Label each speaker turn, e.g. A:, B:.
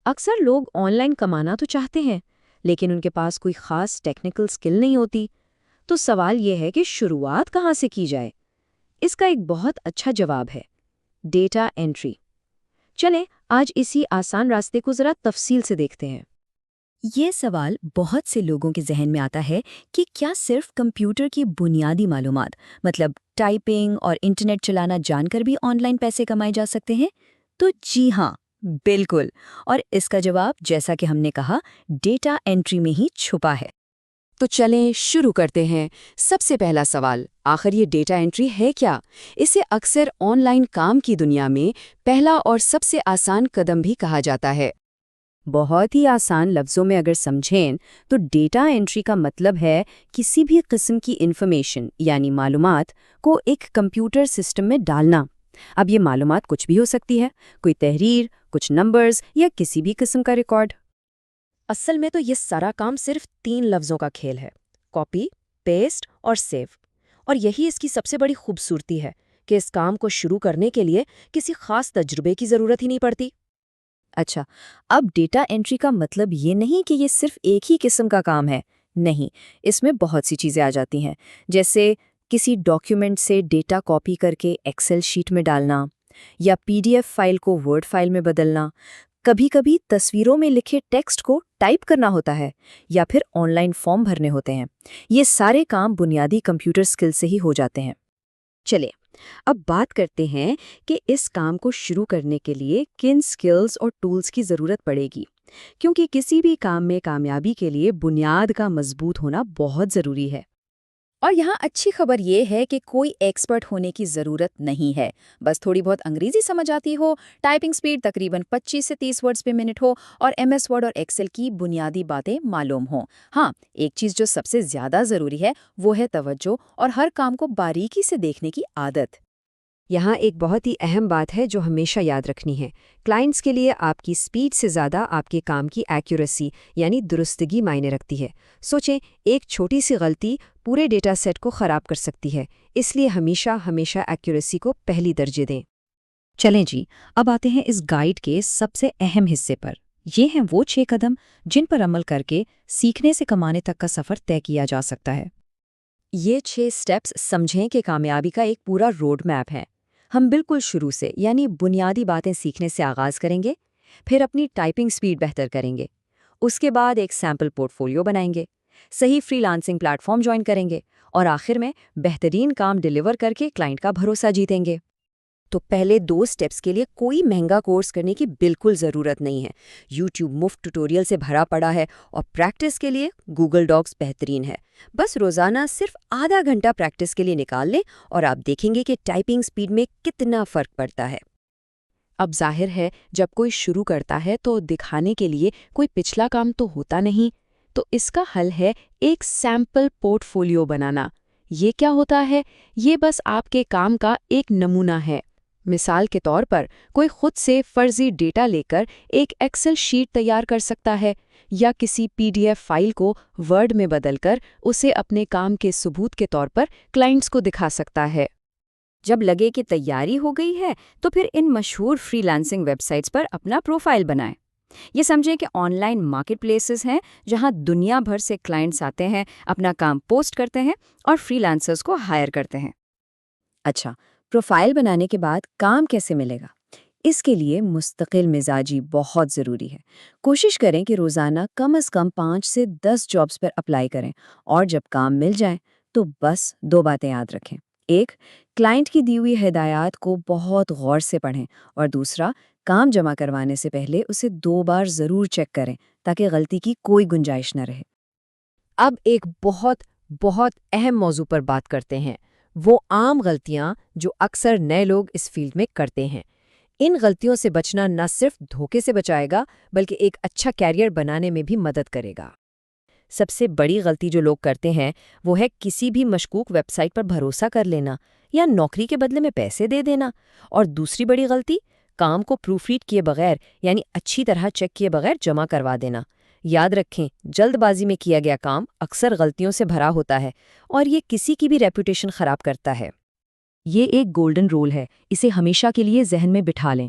A: اکثر لوگ on line کمانا تو چاہتے ہیں، لیکن ان کے پاس کوئی خاص ٹیکنیکل سکل نہیں ہوتی۔ تو سوال یہ ہے کہ شروعات کہاں سے کی جائے؟ اس کا ایک بہت اچھا جواب ہے: ڈیٹا انٹری۔ چلیں آج اسی آسان راستے کو ذرا تفصیل سے دیکھتے ہیں۔
B: یہ سوال بہت سے لوگوں کے ذہن میں آتا ہے کہ کیا صرف کمپیوٹر کی بنیادی معلومات مطلب ٹائپنگ اور انٹرنیٹ چلانا جان کر بھی آن لائن پیسے کمائے جا سکتے ہیں؟ تو جی ہاں، بالکل۔ اور اس کا جواب جیسا کہ ہم نے کہا ڈیٹا انٹری میں ہی چھپا ہے۔
C: تو چلیں شروع کرتے ہیں۔ سب سے پہلا سوال، آخر یہ ڈیٹا انٹری ہے کیا؟ اسے اکثر آن لائن کام کی دنیا میں پہلا اور سب سے آسان قدم بھی کہا جاتا ہے۔
A: بہت ہی آسان لفظوں میں اگر سمجھیں تو ڈیٹا انٹری کا مطلب ہے کسی بھی قسم کی انفارمیشن یعنی معلومات کو ایک کمپیوٹر سسٹم میں ڈالنا۔ اب یہ معلومات کچھ بھی ہو سکتی ہے، کوئی تحریر، کچھ نمبرز یا کسی بھی قسم کا ریکارڈ۔
D: اصل میں تو یہ سارا کام صرف 3 لفظوں کا کھیل ہے: کاپی، پیسٹ اور سیو۔ اور یہی اس کی سب سے بڑی خوبصورتی ہے کہ اس کام کو شروع کرنے کے لیے کسی خاص تجربے کی ضرورت ہی نہیں پڑتی۔
B: اچھا، اب ڈیٹا انٹری کا مطلب یہ نہیں کہ یہ صرف ایک ہی قسم کا کام ہے۔ نہیں، اس میں بہت سی چیزیں آ جاتی ہیں، جیسے کسی ڈاکیومنٹ سے ڈیٹا کاپی کر کے ایکسل شیٹ میں ڈالنا، یا پی ڈی ایف فائل کو ورڈ فائل میں بدلنا، کبھی کبھی تصویروں میں لکھے ٹیکسٹ کو ٹائپ کرنا ہوتا ہے، یا پھر آن لائن فارم بھرنے ہوتے ہیں۔ یہ سارے کام بنیادی کمپیوٹر سکل سے ہی ہو جاتے ہیں۔
A: چلیں اب بات کرتے ہیں کہ اس کام کو شروع کرنے کے لیے کن سکلز اور ٹولز کی ضرورت پڑے گی، کیونکہ کسی بھی کام میں کامیابی کے لیے بنیاد کا مضبوط ہونا بہت ضروری ہے۔
B: اور یہاں اچھی خبر یہ ہے کہ کوئی ایکسپرٹ ہونے کی ضرورت نہیں ہے، بس تھوڑی بہت انگریزی سمجھ آتی ہو، ٹائپنگ سپیڈ تقریباً 25 سے 30 ورڈز پہ منٹ ہو، اور ایم ایس ورڈ اور ایکسل کی بنیادی باتیں معلوم ہوں۔ ہاں، ایک چیز جو سب سے زیادہ ضروری ہے وہ ہے توجہ اور ہر کام کو باریکی سے دیکھنے کی عادت۔
A: یہاں ایک بہت ہی اہم بات ہے جو ہمیشہ یاد رکھنی ہے۔ کلائنٹس کے لیے آپ کی سپیڈ سے زیادہ آپ کے کام کی ایکیوریسی یعنی درستگی معنی رکھتی ہے۔ سوچیں، ایک چھوٹی سی غلطی پورے ڈیٹا سیٹ کو خراب کر سکتی ہے، اس لیے ہمیشہ ایکیوریسی کو پہلی درجے دیں۔
B: چلیں جی، اب آتے ہیں اس گائیڈ کے سب سے اہم حصے پر۔ یہ ہیں وہ 6 قدم جن پر عمل کر کے سیکھنے سے کمانے تک کا سفر طے کیا جا سکتا ہے۔
D: یہ 6 سٹیپس سمجھیں کہ کامیابی کا ایک پورا روڈ میپ ہے۔ ہم بالکل شروع سے یعنی بنیادی باتیں سیکھنے سے آغاز کریں گے، پھر اپنی ٹائپنگ سپیڈ بہتر کریں گے، اس کے بعد ایک سیمپل پورٹ فولیو بنائیں گے، صحیح free lancing plate form join کریں گے، اور آخر میں بہترین کام ڈیلیور کر کے کلائنٹ کا بھروسہ جیتیں گے۔
C: تو پہلے 2 سٹیپس کے لیے کوئی مہنگا کورس کرنے کی بالکل ضرورت نہیں ہے۔ یوٹیوب مفت ٹیوٹوریل سے بھرا پڑا ہے، اور پریکٹس کے لیے گوگل ڈاکس بہترین ہے۔ بس روزانہ صرف آدھا گھنٹہ پریکٹس کے لیے نکال لیں اور آپ دیکھیں گے کہ ٹائپنگ سپیڈ میں کتنا فرق پڑتا ہے۔ اب ظاہر ہے جب کوئی شروع کرتا ہے تو دکھانے کے لیے کوئی پچھلا کام تو ہوتا نہیں، تو اس کا حل ہے ایک سیمپل پورٹ فولیو بنانا۔ یہ کیا ہوتا ہے؟ یہ بس آپ کے کام کا ایک نمونہ ہے۔ مثال کے طور پر کوئی خود سے فرضی ڈیٹا لے کر ایک ایکسل شیٹ تیار کر سکتا ہے، یا کسی پی ڈی ایف فائل کو ورڈ میں بدل کر اسے اپنے کام کے ثبوت کے طور پر کلائنٹس کو دکھا سکتا ہے۔
B: جب لگے کہ تیاری ہو گئی ہے تو پھر ان مشہور فری لانسنگ ویب سائٹس پر اپنا پروفائل بنائیں۔ یہ سمجھیں کہ آن لائن مارکیٹ پلیسز ہیں جہاں دنیا بھر سے کلائنٹس آتے ہیں، اپنا کام پوسٹ کرتے ہیں اور فری لانسرز کو ہائر کرتے ہیں۔ اچھا، پروفائل بنانے کے بعد کام کیسے ملے گا؟ اس کے لیے مستقل مزاجی بہت ضروری ہے۔ کوشش کریں کہ روزانہ کم از کم 5 سے 10 جابز پر اپلائی کریں، اور جب کام مل جائے تو بس 2 باتیں یاد رکھیں۔ ایک، کلائنٹ کی دی ہوئی ہدایات کو بہت غور سے پڑھیں، اور دوسرا، کام جمع کروانے سے پہلے اسے 2 بار ضرور چیک کریں تاکہ غلطی کی کوئی گنجائش نہ رہے۔
A: اب ایک بہت اہم موضوع پر بات کرتے ہیں، وہ عام غلطیاں جو اکثر نئے لوگ اس فیلڈ میں کرتے ہیں۔ ان غلطیوں سے بچنا نہ صرف دھوکے سے بچائے گا بلکہ ایک اچھا کیریئر بنانے میں بھی مدد کرے گا۔ سب سے بڑی غلطی جو لوگ کرتے ہیں وہ ہے کسی بھی مشکوک ویب سائٹ پر بھروسہ کر لینا یا نوکری کے بدلے میں پیسے دے دینا، اور دوسری بڑی غلطی کام کو پروف ریڈ کیے بغیر یعنی اچھی طرح چیک کیے بغیر جمع کروا دینا۔ یاد رکھیں، جلد بازی میں کیا گیا کام اکثر غلطیوں سے بھرا ہوتا ہے، اور یہ کسی کی بھی ریپوٹیشن خراب کرتا ہے۔
B: یہ ایک گولڈن رول ہے، اسے ہمیشہ کے لیے ذہن میں بٹھا لیں۔